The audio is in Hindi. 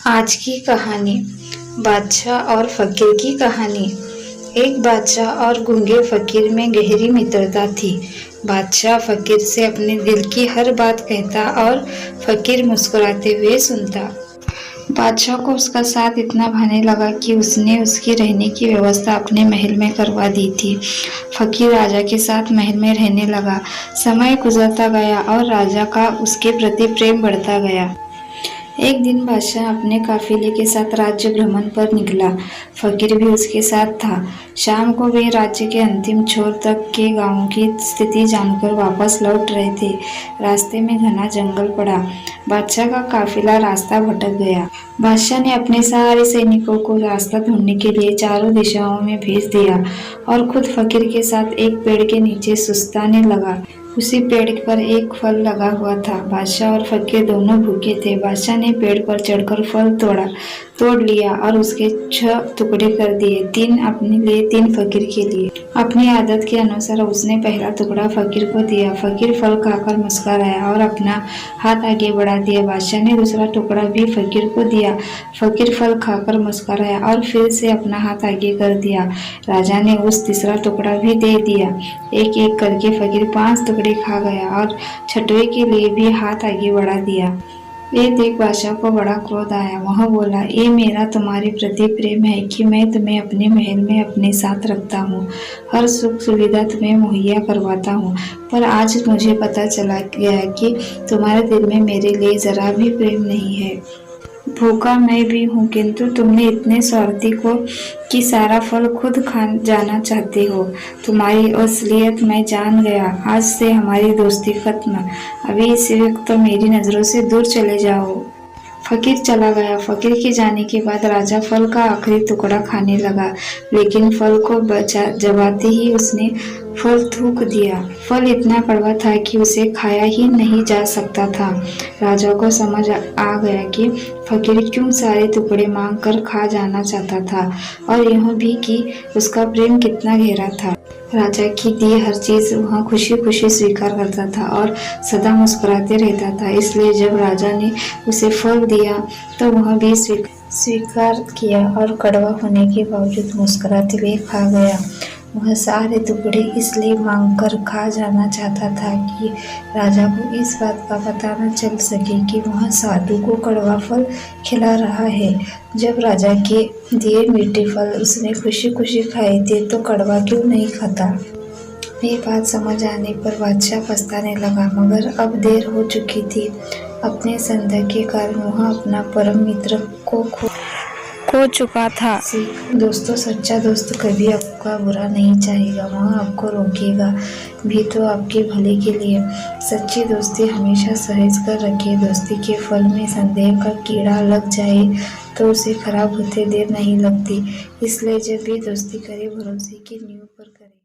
आज की कहानी बादशाह और फकीर की कहानी। एक बादशाह और गूंगे फकीर में गहरी मित्रता थी। बादशाह फकीर से अपने दिल की हर बात कहता और फकीर मुस्कुराते हुए सुनता। बादशाह को उसका साथ इतना भाने लगा कि उसने उसकी रहने की व्यवस्था अपने महल में करवा दी थी। फकीर राजा के साथ महल में रहने लगा। समय गुजरता गया और राजा का उसके प्रति प्रेम बढ़ता गया। एक दिन बादशाह अपने काफिले के साथ राज्य भ्रमण पर निकला। फकीर भी उसके साथ था। शाम को वे राज्य के अंतिम छोर तक के गांवों की स्थिति जानकर वापस लौट रहे थे। रास्ते में घना जंगल पड़ा। बादशाह का काफिला रास्ता भटक गया। बादशाह ने अपने सारे सैनिकों को रास्ता ढूंढने के लिए चारों दिशाओं में भेज दिया और खुद फकीर के साथ एक पेड़ के नीचे सुस्ताने लगा। उसी पेड़ पर एक फल लगा हुआ था। बादशाह और फकीर दोनों भूखे थे। बादशाह ने पेड़ पर चढ़कर फल तोड़ लिया और उसके 6 टुकड़े कर दिए, 3 अपने लिए, 3 फकीर के लिए। अपनी आदत के अनुसार उसने पहला टुकड़ा फकीर को दिया। फकीर फल खाकर मुस्कुराया और अपना हाथ आगे बढ़ा दिया। बादशाह ने दूसरा टुकड़ा भी फकीर को दिया। फकीर फल खाकर मुस्कुराया और फिर से अपना हाथ आगे कर दिया। राजा ने उस तीसरा टुकड़ा भी दे दिया। एक एक करके फकीर 5 टुकड़े खा गया और 6वें के लिए भी हाथ आगे बढ़ा दिया। ये देख बादशाह को बड़ा क्रोध आया। वह बोला, ये मेरा तुम्हारे प्रति प्रेम है कि मैं तुम्हें अपने महल में अपने साथ रखता हूँ, हर सुख सुविधा तुम्हें मुहैया करवाता हूँ, पर आज मुझे पता चला गया कि तुम्हारे दिल में मेरे लिए जरा भी प्रेम नहीं है। भूखा मैं भी हूँ, किंतु तुमने इतने स्वार्थी को कि सारा फल खुद खा जाना चाहते हो। तुम्हारी असलियत मैं जान गया। आज से हमारी दोस्ती खत्म। अभी इसी वक्त तो मेरी नजरों से दूर चले जाओ। फकीर चला गया। फकीर के जाने के बाद राजा फल का आखिरी टुकड़ा खाने लगा, लेकिन फल को चबाते ही उसने फल थूक दिया। फल इतना कड़वा था कि उसे खाया ही नहीं जा सकता था। राजा को समझ आ गया कि फकीर क्यों सारे टुकड़े मांग कर खा जाना चाहता था और यह भी कि उसका प्रेम कितना गहरा था। राजा की दी हर चीज वह खुशी खुशी स्वीकार करता था और सदा मुस्कुराते रहता था। इसलिए जब राजा ने उसे फल दिया तो वह भी स्वीकार किया और कड़वा होने के बावजूद मुस्कुराते हुए खा गया। वह सारे टुकड़े इसलिए मांगकर खा जाना चाहता था कि राजा को इस बात का पता न चल सके कि वह साधु को कड़वा फल खिला रहा है। जब राजा के दिए मीठे फल उसने खुशी खुशी खाए थे तो कड़वा क्यों नहीं खाता। ये बात समझ आने पर बादशाह पछताने लगा, मगर अब देर हो चुकी थी। अपने संदेह के कारण वह अपना परम मित्र को खो चुका था। दोस्तों, सच्चा दोस्त कभी आपका बुरा नहीं चाहेगा, वह आपको रोकेगा भी तो आपके भले के लिए। सच्ची दोस्ती हमेशा सहेज कर रखे। दोस्ती के फल में संदेह का कीड़ा लग जाए तो उसे खराब होते देर नहीं लगती। इसलिए जब भी दोस्ती करे भरोसे की नींव पर करे।